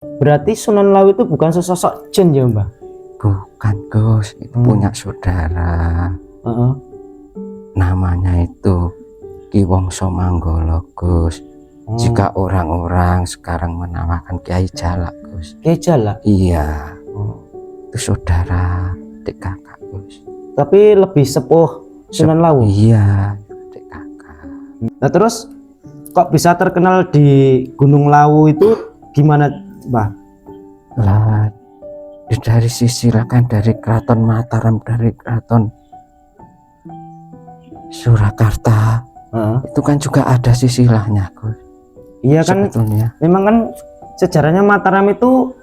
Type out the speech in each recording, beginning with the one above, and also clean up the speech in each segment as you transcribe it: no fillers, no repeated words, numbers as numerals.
Berarti Sunan Lawu itu bukan sesosok jin ya, Mbah? Bukan Gus, itu punya saudara. Namanya itu Ki Wongso Manggolo Gus. Jika orang-orang sekarang menamakan Kiai Jalak Gus. Kiai Jalak? Iya. Itu saudara adik kakak Gus. Tapi lebih sepuh Sunan Lawu? Iya, adik kakak. Nah terus kok bisa terkenal di Gunung Lawu itu gimana, Mbah? Lah, dari sisi kan dari Keraton Mataram, dari Keraton Surakarta, itu kan juga ada sisilahnya Gus. Iya kan, sebetulnya memang kan sejarahnya Mataram itu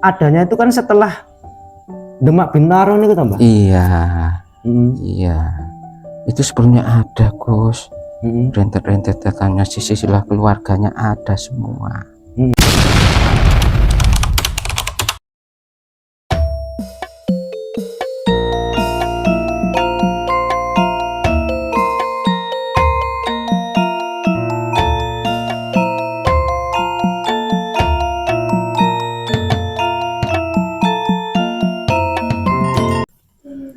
adanya itu kan setelah Demak Bintaro nih, Mbah. Iya. Iya, itu sebelumnya ada Gus. Rentet-rentetannya silsilah keluarganya ada semua.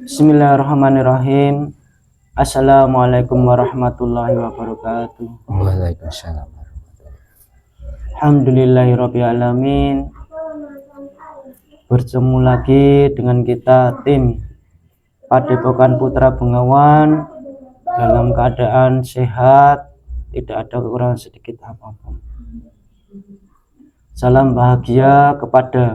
Bismillahirrahmanirrahim. Assalamualaikum warahmatullahi wabarakatuh. Waalaikumsalam. Alhamdulillahirrahmanirrahim. Bertemu lagi dengan kita tim Padepokan Putra Bengawan dalam keadaan sehat, tidak ada kekurangan sedikit apapun. Salam bahagia kepada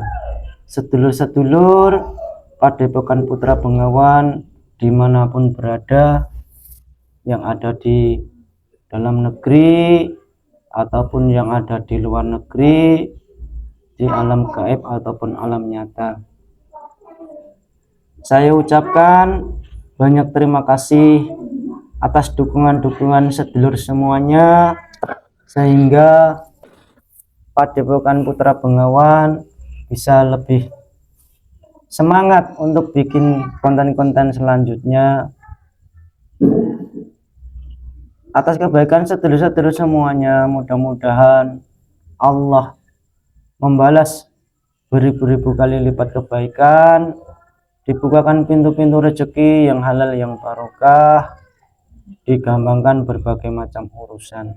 sedulur-sedulur Padepokan Putra Bengawan dimanapun berada, yang ada di dalam negeri ataupun yang ada di luar negeri, di alam gaib ataupun alam nyata. Saya ucapkan banyak terima kasih atas dukungan-dukungan sedulur semuanya, sehingga Padepokan Putra Bengawan bisa lebih semangat untuk bikin konten-konten selanjutnya. Atas kebaikan sedulur-sedulur semuanya, mudah-mudahan Allah membalas beribu-ribu kali lipat kebaikan, dibukakan pintu-pintu rezeki yang halal yang barokah, digampangkan berbagai macam urusan.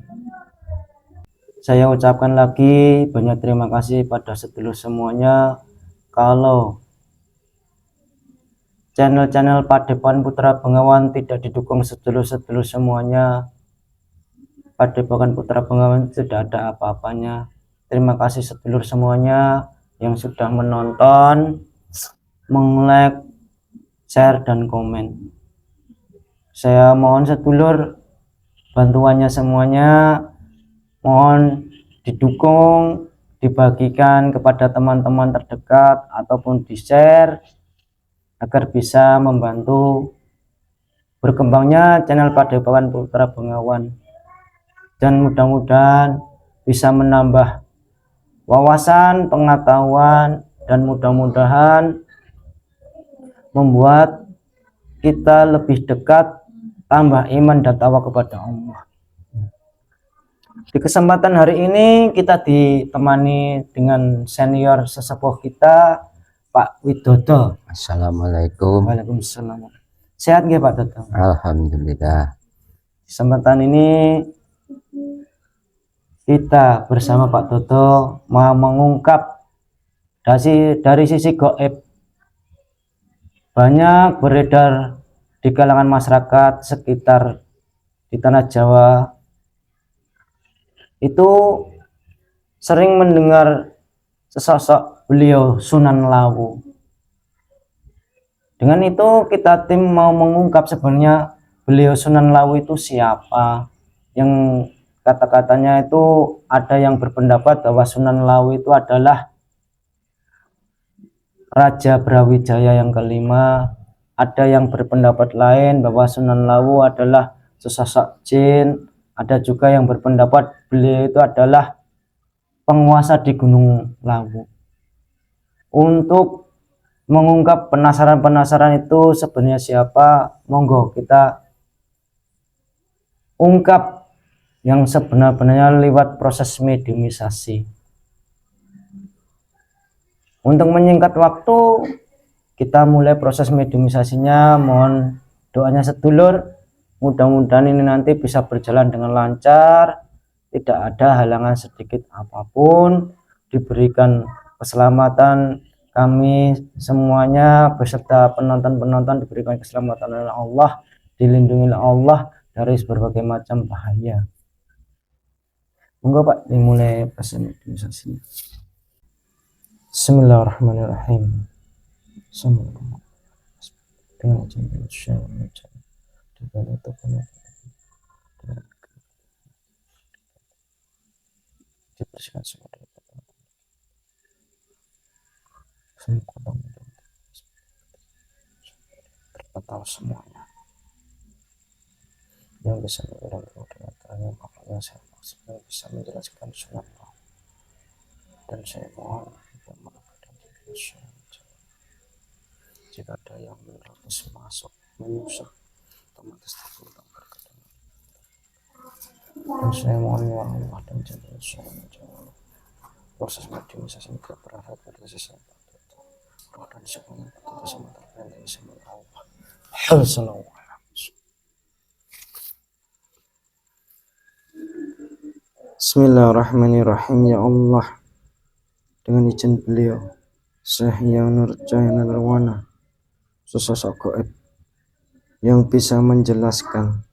Saya ucapkan lagi banyak terima kasih pada sedulur semuanya. Kalau channel-channel Padepokan Putra Bengawan tidak didukung sedulur-sedulur semuanya, Padepokan Putra Bengawan tidak ada apa-apanya. Terima kasih sedulur semuanya yang sudah menonton, meng-like, share, dan komen. Saya mohon sedulur bantuannya semuanya, mohon didukung, dibagikan kepada teman-teman terdekat ataupun di-share agar bisa membantu berkembangnya channel Padepokan Putra Bengawan, dan mudah-mudahan bisa menambah wawasan, pengetahuan, dan mudah-mudahan membuat kita lebih dekat, tambah iman dan takwa kepada Allah. Di kesempatan hari ini kita ditemani dengan senior sesepuh kita, Pak Widodo. Assalamualaikum. Waalaikumsalam. Sehat nggih Pak Dodo? Alhamdulillah. Kesempatan ini kita bersama Pak Dodo mau mengungkap dari sisi gaib. Banyak beredar di kalangan masyarakat sekitar di tanah Jawa itu sering mendengar sesosok beliau Sunan Lawu. Dengan itu kita tim mau mengungkap sebenarnya beliau Sunan Lawu itu siapa. Yang kata-katanya itu ada yang berpendapat bahwa Sunan Lawu itu adalah Raja Brawijaya yang kelima. Ada yang berpendapat lain bahwa Sunan Lawu adalah sesosok jin. Ada juga yang berpendapat beliau itu adalah penguasa di Gunung Lawu. Untuk mengungkap penasaran-penasaran itu sebenarnya siapa, monggo kita ungkap yang sebenar-benarnya lewat proses mediumisasi. Untuk menyingkat waktu, kita mulai proses mediumisasinya. Mohon doanya sedulur, mudah-mudahan ini nanti bisa berjalan dengan lancar, tidak ada halangan sedikit apapun, diberikan keselamatan kami semuanya beserta penonton-penonton, diberikan keselamatan oleh Allah, dilindungi oleh Allah dari berbagai macam bahaya. Monggo Pak, dimulai proses mediumisasinya. Bismillahirrahmanirrahim. Assalamualaikum. Dengan izin Allah, dibersihkan semua dari terbatal semuanya yang bisa mengurangi dengan makanya saya maksudnya bisa menjelaskan sunnah dan saya mohon maaf dan jika ada yang menerobos masuk menyusak otomatis terpulang berkata dan saya mohon ya Allah dan jadinya sunnah proses mediumisasi ini tidak berharap pada sesuatu roh dan semuanya kita sama terpendek sama Allah. Assalamualaikum. Bismillahirrahmanirrahim. Ya Allah, dengan izin beliau Syekh yang Nur Cahaya Nirwana, sosok gaib yang bisa menjelaskan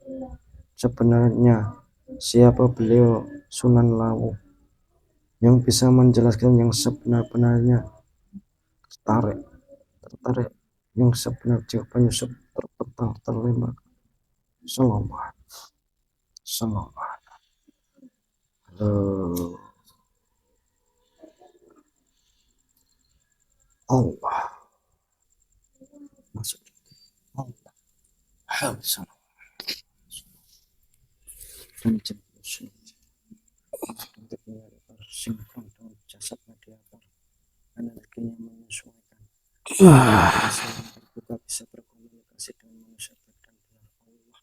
sebenarnya siapa beliau Sunan Lawu, yang bisa menjelaskan yang sebenar-benarnya tertarik yang sebenar jika penyusup terpental terlibat. Sallallahu Allah masuk Allah Hasan dan jemput untuk sinkron dengan jasadnya di atas energinya menyesuaikan kita bisa berkomunikasi dengan manusia dan dengan Allah.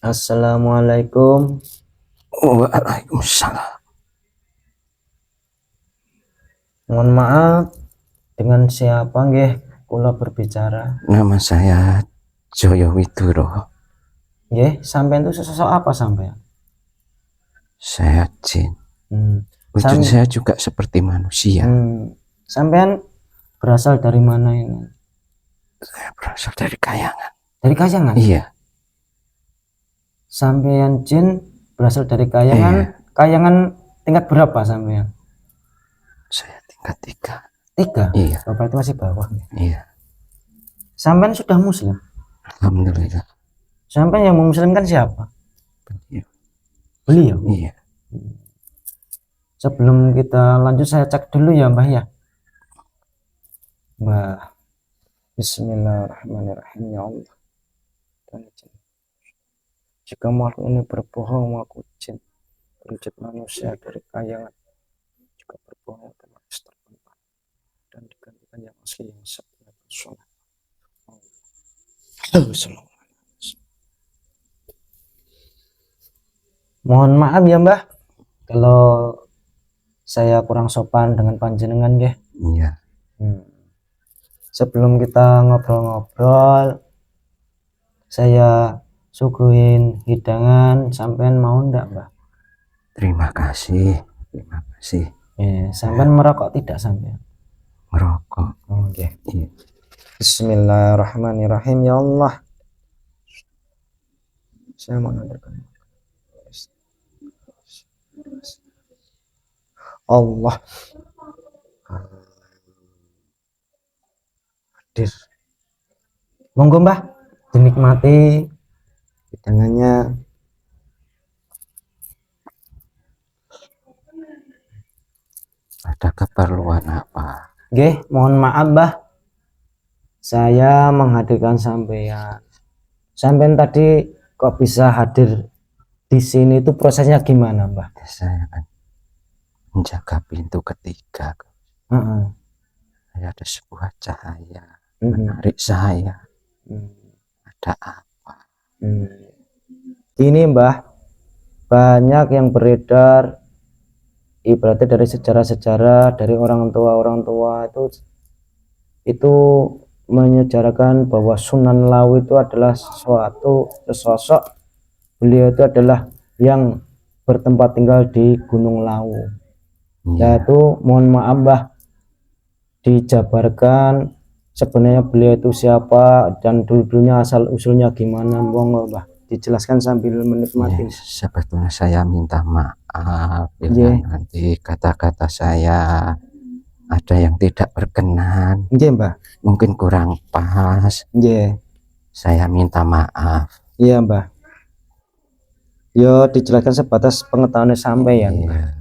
Assalamualaikum. Waalaikumsalam. Mohon maaf, dengan siapa nggih kula berbicara? Nama saya Joyo Widuro. Nggih, sampean itu sosok apa sampean? Saya jin. Wujud saya juga seperti manusia. Sampean berasal dari mana ini? Saya berasal dari Kayangan. Dari Kayangan? Iya. Sampean jin berasal dari Kayangan. Iya. Kayangan tingkat berapa sampean? Saya tingkat 3. 3? Iya. Berarti masih bawah. Iya. Sampean sudah muslim? Alhamdulillah. Sampean yang memuslimkan siapa? Beliau. Beliau? Iya. Sebelum kita lanjut saya cek dulu ya Mbah ya. Mbah. Bismillahirrahmanirrahim. Ya Allah. Jika makhluk ini berbohong mengaku jin berwujud manusia dari Kayangan, jika berbohong otomatis terpental dan digantikan yang asli yang sebenarnya bersunnah. Mohon maaf ya Mbah kalau saya kurang sopan dengan panjenengan nggih. Iya. Sebelum kita ngobrol-ngobrol, saya suguhin hidangan, sampean mau ndak Mbah? Terima kasih. Sampean merokok tidak sampean? Merokok. Oke. Iya. Bismillahirrahmanirrahim. Ya Allah, saya mau nandakan Allah hadir. Monggo Mbah, dinikmati hidangannya. Ada keperluan apa? Nggih, mohon maaf Mbah, saya menghadirkan sampean. Sampean tadi kok bisa hadir di sini, itu prosesnya gimana Mbah? Saya kan menjaga pintu ketiga. Saya ada sebuah cahaya menarik saya. Ada apa? Ini Mbah, banyak yang beredar ibaratnya dari sejarah-sejarah dari orang tua itu menyejarahkan bahwa Sunan Lawu itu adalah suatu sosok, beliau itu adalah yang bertempat tinggal di Gunung Lawu. Iya. Yaitu mohon maaf Mbah, dijabarkan sebenarnya beliau itu siapa dan dulunya asal usulnya gimana, monggo Mbah dijelaskan sambil menikmati. Sebetulnya saya minta maaf bila Nggih. nanti kata-kata saya ada yang tidak berkenan, Nggih Mbah. mungkin kurang pas. Nggih. Saya minta maaf. Iya Mbah. Yo dijelaskan sebatas pengetahuan sampeyan Mbah.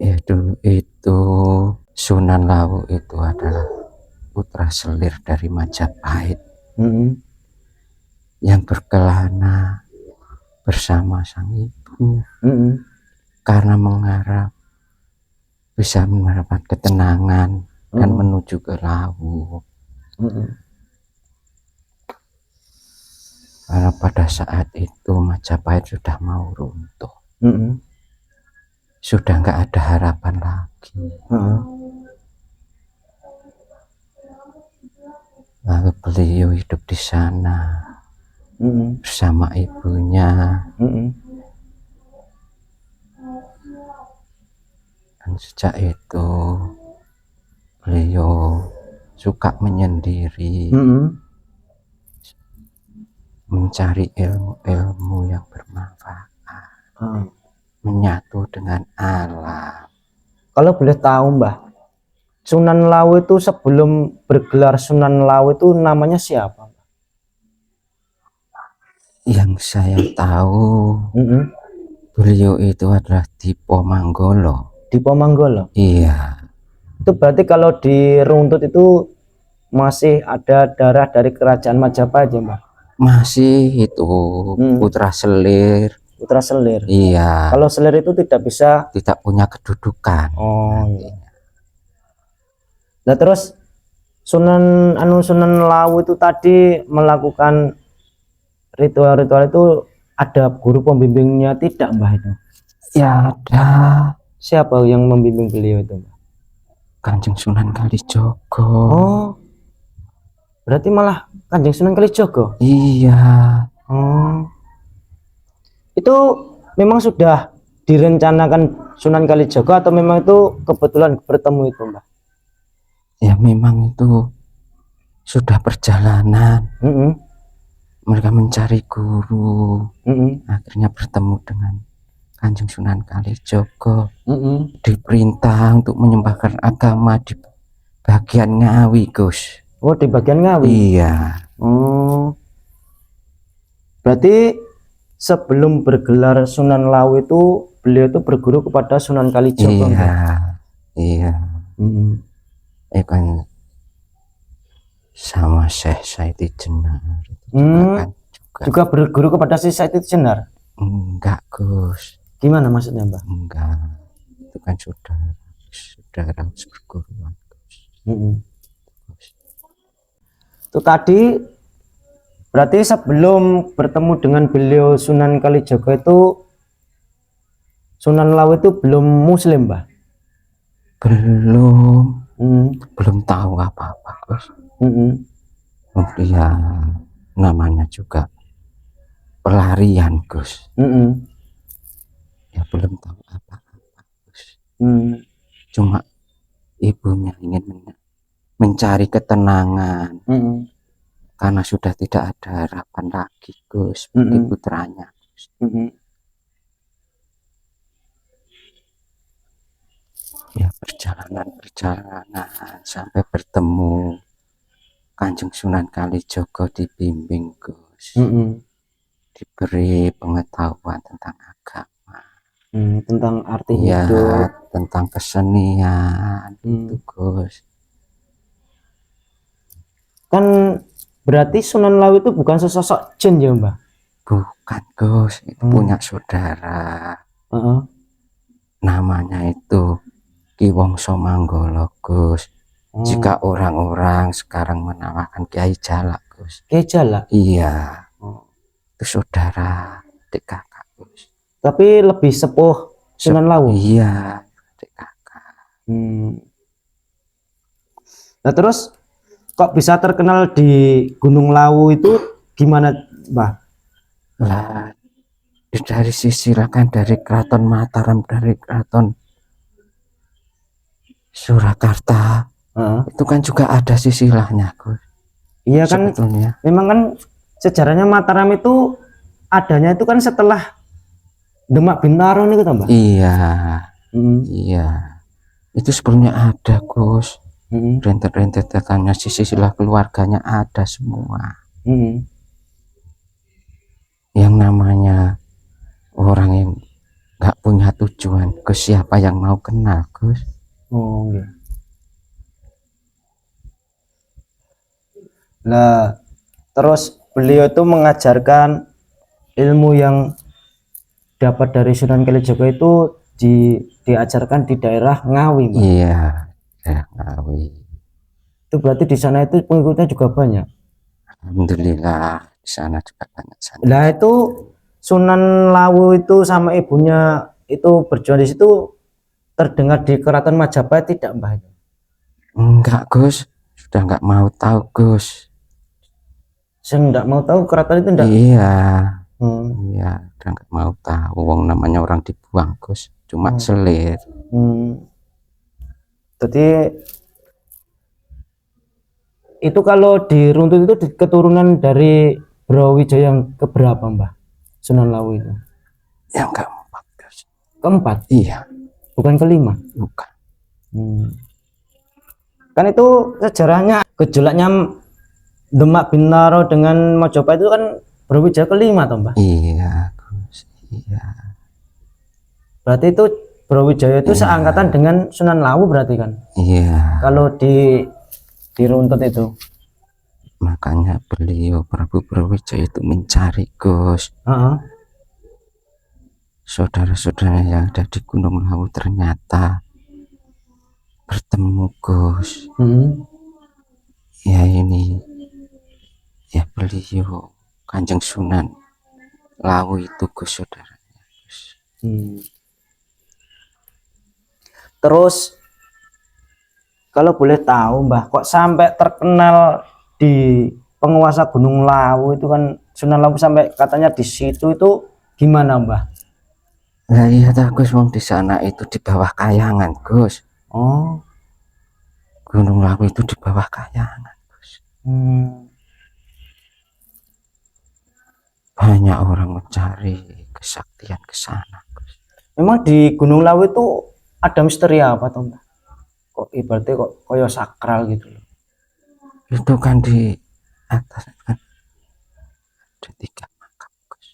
Ya dulu itu Sunan Lawu itu adalah putra selir dari Majapahit yang berkelana bersama sang ibu karena mengharap bisa mendapat ketenangan dan menuju ke Lawu. Karena pada saat itu Majapahit sudah mau runtuh, sudah nggak ada harapan lagi. Lalu beliau hidup di sana bersama ibunya. Dan sejak itu beliau suka menyendiri, mencari ilmu-ilmu yang bermanfaat, menyatu dengan alam. Kalau boleh tahu Mbah, Sunan Lawu itu sebelum bergelar Sunan Lawu itu namanya siapa? Yang saya tahu beliau itu adalah Dipo Manggolo. Dipo Manggolo? Iya. Itu berarti kalau diruntut itu masih ada darah dari kerajaan Majapahit ya Mbah? Masih itu putra selir. Putra selir? Iya. Kalau selir itu tidak punya kedudukan. Oh iya. Nah terus Sunan Lawu itu tadi melakukan ritual-ritual itu ada guru pembimbingnya tidak Mbah itu? Ya ada. Siapa yang membimbing beliau itu Mbah? Kanjeng Sunan Kalijogo. Oh, berarti malah Kanjeng Sunan Kalijogo? Iya. Itu memang sudah direncanakan Sunan Kalijogo atau memang itu kebetulan bertemu itu Mbah? Ya memang itu sudah perjalanan. Mereka mencari guru, akhirnya bertemu dengan Kanjeng Sunan Kalijogo. Diperintah untuk menyembahkan agama di bagian Ngawi, Gus. Oh, di bagian Ngawi? Iya. Berarti sebelum bergelar Sunan Lawu itu beliau itu berguru kepada Sunan Kalijogo? Iya. Kan sama Syekh Saidi Jenar juga berguru kepada Syekh Saidi Jenar? Enggak Gus. Gimana maksudnya Mbak? Enggak, itu kan saudara seperguruan Gus. Itu tadi berarti sebelum bertemu dengan beliau Sunan Kalijogo itu Sunan Lawu itu belum muslim Mbak? Belum tahu apa-apa Gus. Ya namanya juga pelarian Gus. Ya belum tahu apa-apa Gus. Cuma ibunya ingin mencari ketenangan karena sudah tidak ada harapan lagi Gus bagi putranya Gus. Ya perjalanan sampai bertemu Kanjeng Sunan Kalijogo, dibimbing Gus, diberi pengetahuan tentang agama, tentang arti ya, hidup, tentang kesenian itu Gus. Kan berarti Sunan Lawu itu bukan sesosok jin ya Mbak? Bukan Gus, itu punya saudara, namanya itu Ki Wongso Manggolo Gus. Jika orang-orang sekarang menamakan Kiai Jalak, Gus. Kiai Jalak. Iya, Oh. itu saudara adik kakak, Gus. Tapi lebih sepuh Sunan Lawu. Iya, adik kakak. Nah terus kok bisa terkenal di Gunung Lawu itu gimana, Mbah? Lah, dari sisi kan dari Keraton Mataram, dari Keraton Surakarta, itu kan juga ada sisilahnya, Gus. Iya kan, sebetulnya. Memang kan sejarahnya Mataram itu adanya itu kan setelah Demak Bintaro nih, Mbah. Iya, iya. Itu sebelumnya ada, Gus. Rentet-rentetannya silsilah keluarganya ada semua. Yang namanya orang yang nggak punya tujuan, ke siapa yang mau kenal, Gus? Oh, iya. Nah, terus beliau itu mengajarkan ilmu yang dapat dari Sunan Kalijaga itu diajarkan di daerah Ngawi, Mbak. Iya, daerah Ngawi. Itu berarti di sana itu pengikutnya juga banyak. Alhamdulillah di sana juga banyak sana. Nah, itu Sunan Lawu itu sama ibunya itu berjuang di situ terdengar di Keraton Majapahit tidak, Mbah? Enggak, Gus. Sudah nggak mau tahu, Gus. Saya nggak mau tahu keraton itu enggak. Iya. Iya, udah nggak mau tahu. Wong namanya orang dibuang, Gus. Cuma selir. Jadi itu kalau diruntut itu keturunan dari Brawijaya yang keberapa, Mbah? Sunan Lawu itu? Yang keempat, Gus. Keempat? Iya. Bukan kelima? Bukan. Kan itu sejarahnya gejolaknya Demak Bintaro dengan Majapahit itu kan Brawijaya kelima, toh, Mbah? Iya, Gus. Iya. Berarti itu Brawijaya itu seangkatan dengan Sunan Lawu berarti kan? Iya. Kalau diruntut itu. Makanya beliau Prabu Brawijaya itu mencari, Gus. Saudara-saudara yang ada di Gunung Lawu ternyata bertemu, Gus. Ya ini, ya beliau Kanjeng Sunan Lawu itu, Gus, saudaranya, Gus. Terus kalau boleh tahu, Mbah, kok sampai terkenal di penguasa Gunung Lawu itu kan Sunan Lawu sampai katanya di situ itu gimana, Mbah? Nah iya, Gus, wong di sana itu di bawah kayangan, Gus. Oh, Gunung Lawu itu di bawah kayangan, Gus. Banyak orang mencari kesaktian ke sana, Gus. Memang di Gunung Lawu itu ada misteri apa, toh, Mbah? Kok ibaratnya kok koyo sakral gitu loh. Itu kan di atas kan ada 3 makam, Gus.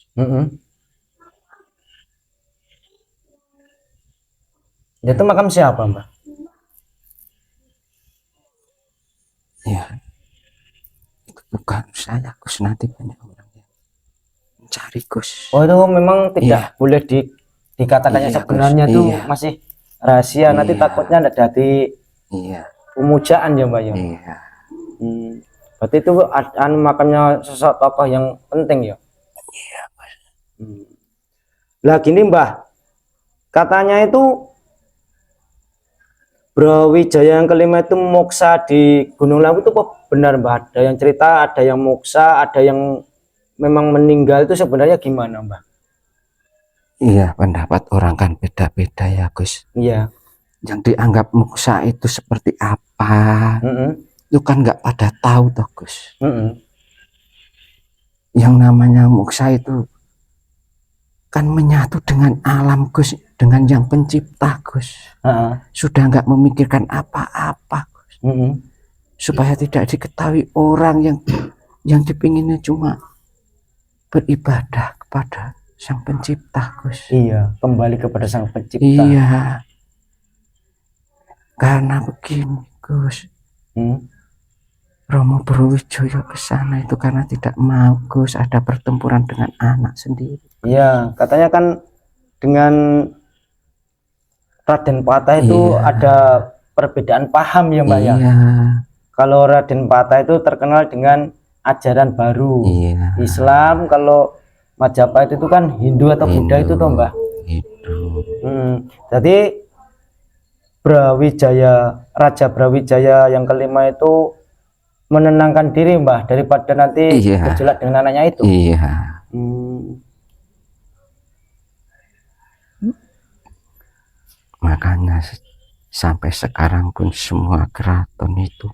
Itu makam siapa, Mbah? Ya, itu bukan saya, Gus. Nanti banyak orang yang mencari, Gus. Oh, itu memang tidak boleh dikatakannya sebenarnya tuh masih rahasia. Nanti takutnya ada di pemujaan ya, Mbak, ya. Iya. Berarti itu makamnya sosok tokoh yang penting ya. Iya, Mas. Lah gini, Mbah, katanya itu Brawijaya yang kelima itu moksa di Gunung Lawu itu kok benar, Mbah? Ada yang cerita, ada yang moksa, ada yang memang meninggal, itu sebenarnya gimana, Mbah? Iya, pendapat orang kan beda-beda ya, Gus. Iya. Yang dianggap moksa itu seperti apa? Itu kan nggak pada tahu, toh, Gus. Yang namanya moksa itu kan menyatu dengan alam, Gus, dengan yang pencipta, Gus. Sudah nggak memikirkan apa-apa, Gus. Supaya tidak diketahui orang yang dipinginnya cuma beribadah kepada Sang Pencipta, Gus. Iya, kembali kepada Sang Pencipta. Iya. Karena begini, Gus. Romo Brawijaya ke sana itu karena tidak mau, Gus, ada pertempuran dengan anak sendiri. Iya, katanya kan dengan Raden Patah itu ada perbedaan paham ya Mbak ya. Iya. Kalau Raden Patah itu terkenal dengan ajaran baru. Iya. Islam, kalau Majapahit itu kan Hindu atau Buddha itu toh Mbak. Itu. Jadi Raja Brawijaya yang kelima itu menenangkan diri Mbah daripada nanti gejolak dengan anaknya itu. Iya. Makanya sampai sekarang pun semua keraton itu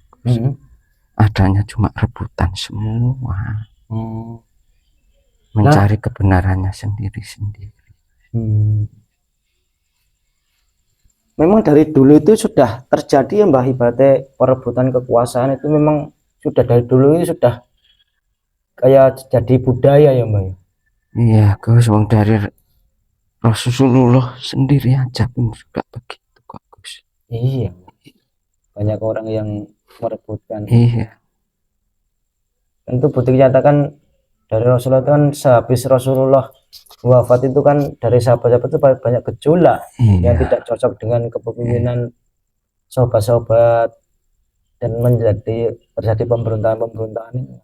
adanya cuma rebutan semua, mencari kebenarannya sendiri-sendiri. Memang dari dulu itu sudah terjadi ya Mbah, ibaratnya perebutan kekuasaan itu memang sudah dari dulu itu sudah kayak jadi budaya ya Mbah. Iya Gus, wong dari Rasulullah sendiri aja pun juga begitu kok Gus. Iya, banyak orang yang merebutkan. Iya. Itu bukti nyatakan dari Rasulullah itu kan sehabis Rasulullah wafat itu kan dari sahabat-sahabat itu banyak gejolak yang tidak cocok dengan kepemimpinan sahabat-sahabat dan terjadi pemberontakan itu.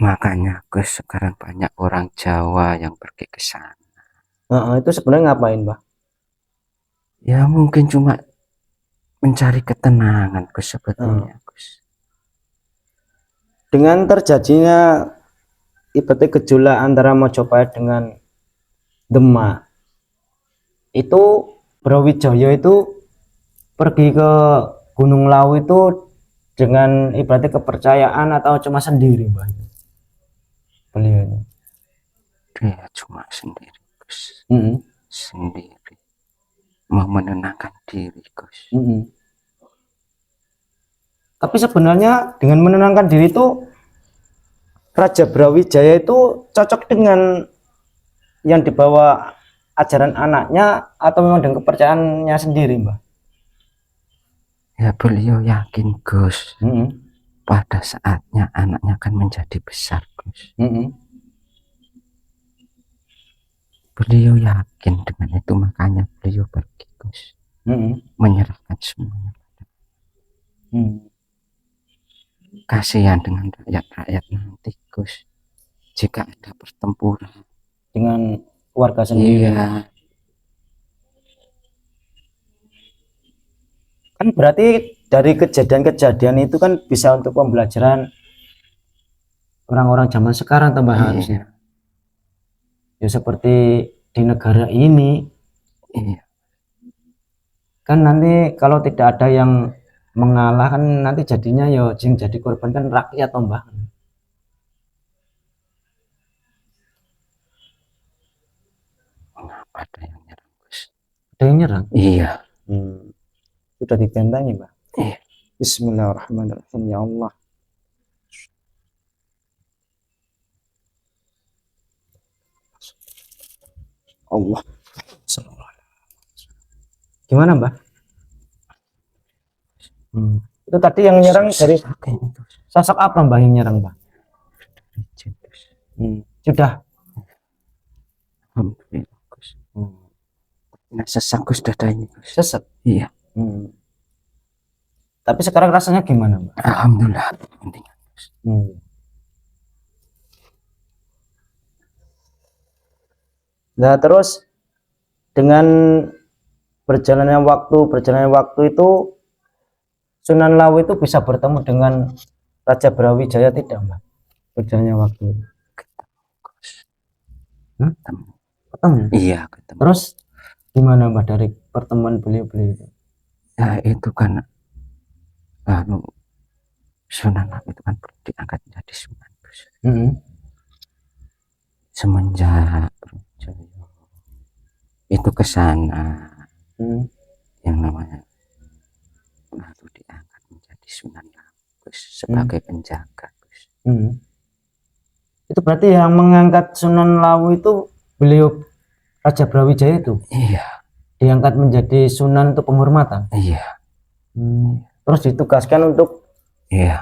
Makanya Gus, sekarang banyak orang Jawa yang pergi ke sana. Itu sebenarnya ngapain Mbak? Ya mungkin cuma mencari ketenangan Gus sebetulnya Gus. Dengan terjadinya ibaratnya gejolak antara Majapahit dengan Demak, itu Brawijaya itu pergi ke Gunung Lawu itu dengan ibaratnya kepercayaan atau cuma sendiri Mbak? Beliau Dia cuma sendiri Gus. Sendiri mau menenangkan diri Gus. Tapi sebenarnya dengan menenangkan diri itu Raja Brawijaya itu cocok dengan yang dibawa ajaran anaknya atau memang dengan kepercayaannya sendiri Mbak? Ya beliau yakin Gus, pada saatnya anaknya akan menjadi besar Gus. Beliau yakin dengan itu, makanya beliau pergi Gus, menyerahkan semuanya. Kasihan dengan rakyat-rakyat nanti Gus, jika ada pertempuran dengan warga sendiri. Iya. Kan berarti dari kejadian-kejadian itu kan bisa untuk pembelajaran orang-orang zaman sekarang tambah harusnya. Ya seperti di negara ini. Kan nanti kalau tidak ada yang mengalah kan nanti jadinya ya yang jadi korban kan rakyat toh Mbah. Ada yang nyerang Gus. Ada yang nyerang? Iya. Sudah dibentangi Mbah. Iya. Bismillahirrahmanirrahim. Ya Allah. Allah. Gimana Mbah? Itu tadi yang nyerang dari sosok apa Mbah yang nyerang Mbah? Sudah. Alhamdulillah Gus. Nah, sesak Gus dadanya Gus. Sesak? Iya. Tapi sekarang rasanya gimana Mbah? Alhamdulillah. Gus. Nah terus dengan berjalannya waktu itu Sunan Lawu itu bisa bertemu dengan Raja Brawijaya tidak Mbak? Berjalannya waktu. Ketemu? Iya ketemu. Terus gimana Mbak dari pertemuan beliau-beliau itu? Ya itu kan Sunan Lawu itu kan diangkat menjadi Sunan Gus. Semenjak itu ke sana yang namanya lalu diangkat menjadi Sunan Lawu Gus, sebagai penjaga Gus. Itu berarti yang mengangkat Sunan Lawu itu beliau Raja Brawijaya itu? Iya. Diangkat menjadi Sunan untuk penghormatan? Iya. Terus ditugaskan untuk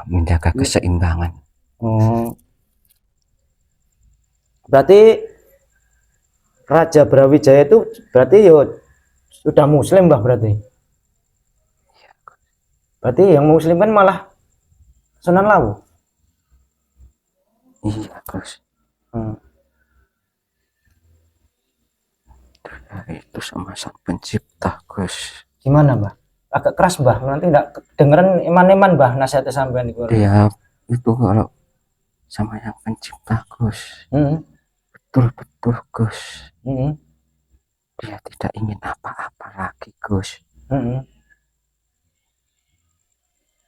menjaga keseimbangan. Berarti Raja Brawijaya itu berarti ya sudah muslim Mbah berarti? Berarti yang muslim kan malah Sunan Lawu. Iya Gus. Itu sama sang pencipta Gus. Gimana Mbah? Agak keras Mbah, nanti enggak dengeran eman-eman Mbah nasihatnya sampean itu. Dia itu kalau sama yang pencipta Gus, betul-betul Gus, dia tidak ingin apa-apa lagi Gus.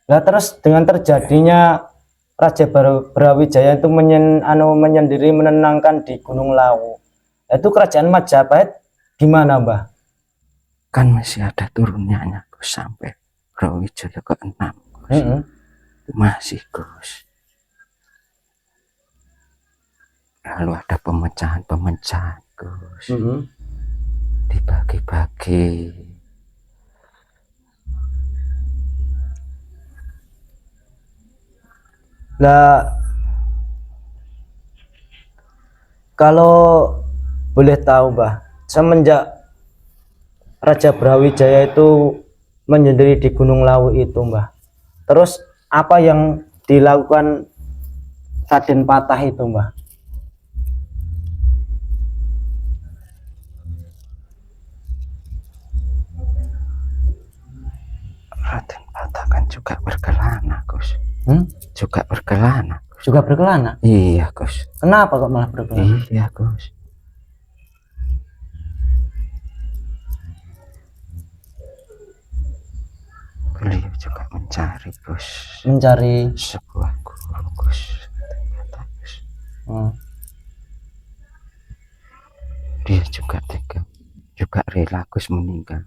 Nah terus dengan terjadinya Raja Brawijaya itu menyendiri menenangkan di Gunung Lawu, itu kerajaan Majapahit gimana Mbah? Kan masih ada turunnya Gus sampai Brawijaya ke-6 Gus. Masih Gus. Lalu ada pemecahan Gus. Dibagi-bagi. Nah, kalau boleh tahu Mbah, semenjak Raja Brawijaya itu menyendiri di Gunung Lawu itu Mbah, terus apa yang dilakukan Raden Patah itu Mbah? Raden Patah kan juga berkelana Gus. Juga berkelana. Juga berkelana? Iya Gus. Kenapa kok malah berkelana? Iya Gus. Beliau juga mencari Gus. Mencari sebuah guru Gus. Dia juga rela Gus meninggal.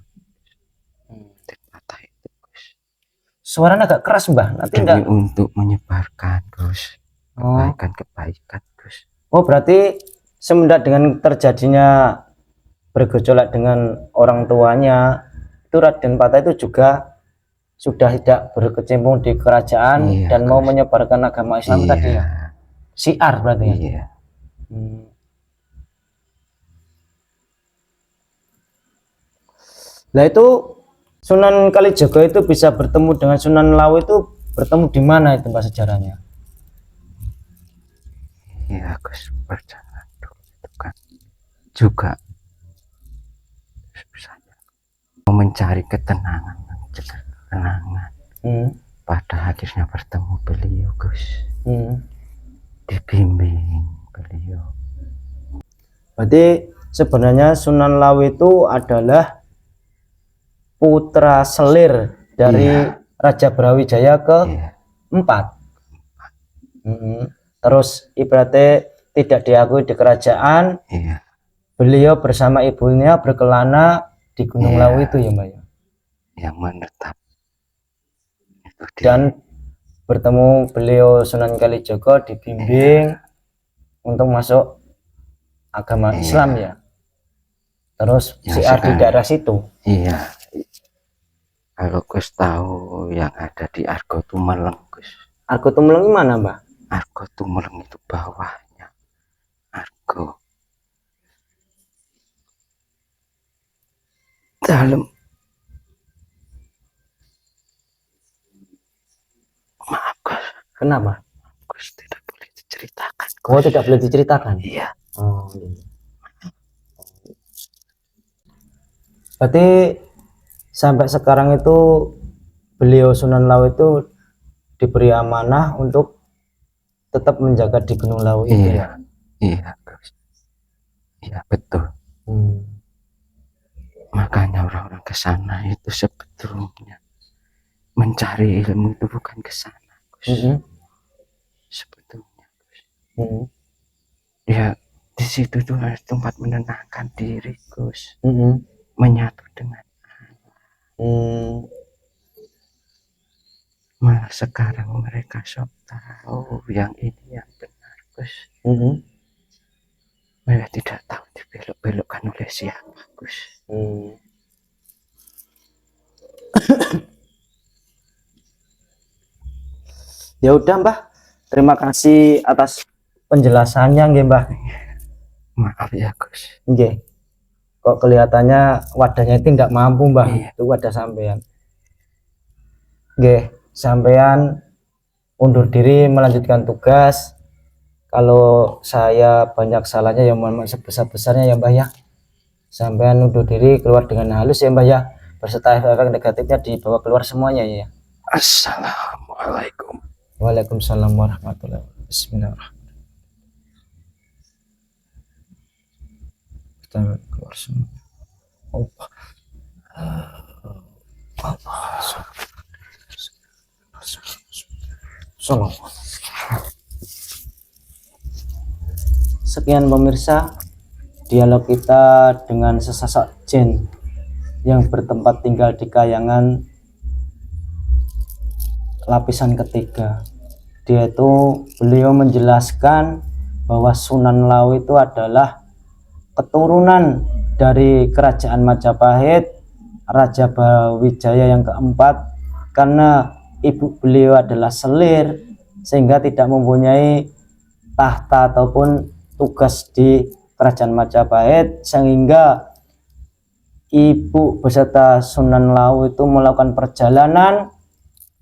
Suaranya agak keras Mbah, nanti enggak untuk menyebarkan Gus kebaikan Gus. Oh berarti semenjak dengan terjadinya bergejolak dengan orang tuanya itu Raden Patah itu juga sudah tidak berkecimpung di kerajaan dan Gus. Mau menyebarkan agama Islam tadi ya, syiar berarti ya. Nah itu Sunan Kalijaga itu bisa bertemu dengan Sunan Lawu itu bertemu di mana itu Mbak sejarahnya? Iya Gus, perjalanan dulu itu kan juga mau mencari ketenangan, pada akhirnya bertemu beliau Gus. Dibimbing beliau. Berarti sebenarnya Sunan Lawu itu adalah putra selir dari Raja Brawijaya ke-4. Terus ibaratnya tidak diakui di kerajaan. Beliau bersama ibunya berkelana di Gunung Lawu itu ya Mbak ya. Yang menetap. Dan bertemu beliau Sunan Kalijaga dibimbing untuk masuk agama Islam ya. Terus syiar di daerah situ. Iya. Kalau Gus tahu yang ada di Argo Tumeleng Gus. Argo Tumeleng mana Mbak? Argo Tumeleng itu bawahnya Argo. Dalam. Maaf Gus. Kenapa? Gus tidak boleh diceritakan Gus. Oh tidak boleh diceritakan? Iya. Oh iya. Berarti sampai sekarang itu beliau Sunan Lawu itu diberi amanah untuk tetap menjaga di Gunung Lawu itu ya? Iya Gus. Iya betul. Makanya orang-orang ke sana itu sebetulnya mencari ilmu itu bukan ke sana Gus. Sebetulnya Gus. Ya di situ tuh ada tempat menenangkan diri Gus. Menyatu dengan malah sekarang mereka sok tahu yang ini yang benar Gus. Mereka tidak tahu dibelok-belokkan oleh siapa Gus. Ya udah Mbah, terima kasih atas penjelasannya nggih Mbah. Maaf ya Gus. Nggih. Kok kelihatannya wadahnya itu tidak mampu Mbah. Itu wadah sampean. Nggih, sampean undur diri melanjutkan tugas. Kalau saya banyak salahnya ya mohon maaf sebesar-besarnya ya Mbah ya. Sampean undur diri keluar dengan halus ya Mbah ya. Berserta efek negatifnya dibawa keluar semuanya ya. Assalamualaikum. Waalaikumsalam warahmatullahi wabarakatuh. Bismillahirrahmanirrahim. Kita keluar semua. Allah. Salam. Sekian pemirsa, dialog kita dengan sesosok jin yang bertempat tinggal di Kayangan lapisan ketiga. Beliau menjelaskan bahwa Sunan Lawu itu adalah keturunan dari kerajaan Majapahit, Raja Brawijaya yang keempat, karena ibu beliau adalah selir sehingga tidak mempunyai tahta ataupun tugas di kerajaan Majapahit, sehingga ibu beserta Sunan Lawu itu melakukan perjalanan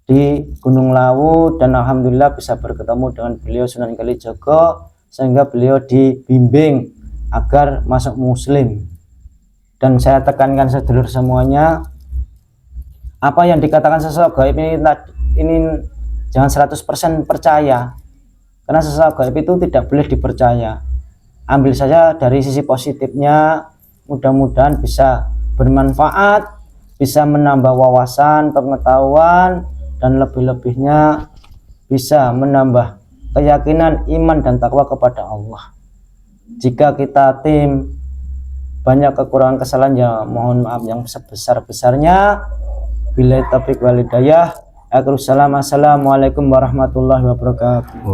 di Gunung Lawu dan alhamdulillah bisa bertemu dengan beliau Sunan Kalijaga, sehingga beliau dibimbing agar masuk muslim. Dan saya tekankan sedulur semuanya, apa yang dikatakan sosok gaib ini jangan 100% percaya, karena sosok gaib itu tidak boleh dipercaya. Ambil saja dari sisi positifnya, mudah-mudahan bisa bermanfaat, bisa menambah wawasan, pengetahuan, dan lebih-lebihnya bisa menambah keyakinan, iman, dan takwa kepada Allah. Jika kita tim banyak kekurangan kesalahan ya mohon maaf yang sebesar-besarnya. Billahi taufiq wal hidayah. Assalamualaikum warahmatullahi wabarakatuh.